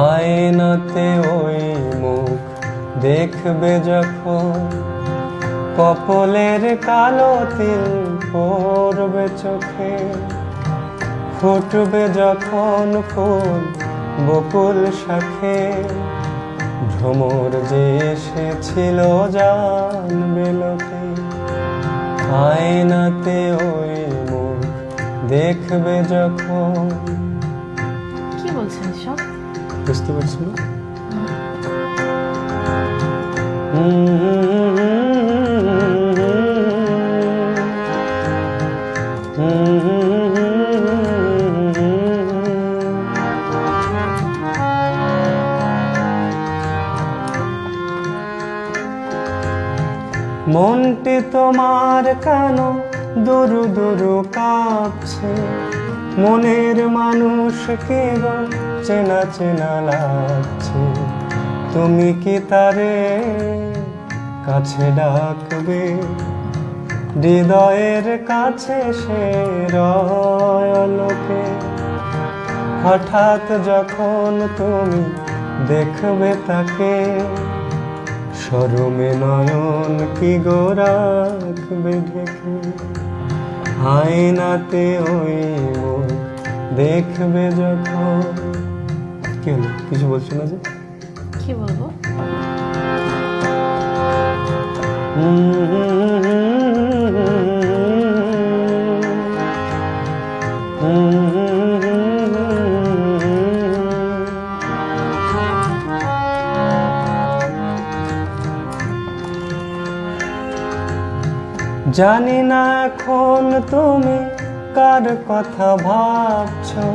আয়নাতে ওই মুখ দেখবে যখন, কপলের কালো তিল পড়বে চোখে, ফুটবে যখন ফুল বকুল শাখে, ভ্রমর যে এসেছিল জানবে লোকে। আয়নাতে ওই মুখ দেখবে যখন। কি বলছেন সব? বুঝতে পারছি না। মনটি তোমার কেন দুরু দুরু কাঁপছে, মনের মানুষকে গো চেনা চেনা লাগছে, তুমি কি তারে কাছে ডাকবে? হৃদয়ের কাছে সে রয় অলোকে, হঠাৎ যখন তুমি দেখবে তাকে, শরমে নয়ন কি গো রাখবে ঢেকে। আয়নাতে ওই মুখ দেখবে যখন। কি হলো, কিছু বলছো না যে? কি বলবো? জানি না এখন তুমি কার কথা ভাবছো,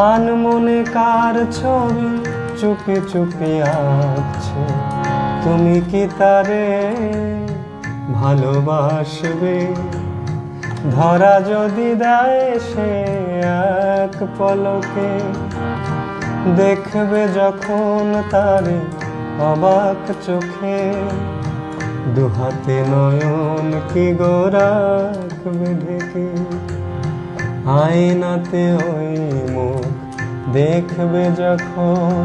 আনমনে কার ছবি চুপি চুপি আঁকছো, তুমি কি তারে ভালোবাসবে? ধরা যদি দেয় সে এক পলকে, দেখবে যখন তারে অবাক চোখে, দুহাতে নয়ন কি গো রাখবে ঢেকে। আয়নাতে ওই মুখ দেখবে যখন,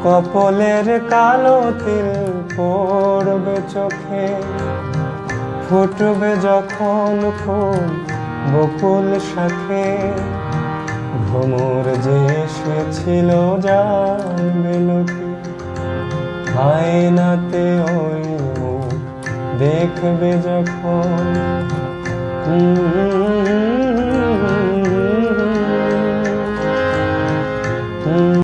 কপলের কালো তিল পড়বে চোখে, ফুটবে যখন ফুল বকুল শাখে, ভ্রমর যে এসেছিল জানবে লোকে। আয়নাতে ওই মুখ দেখবে যখন।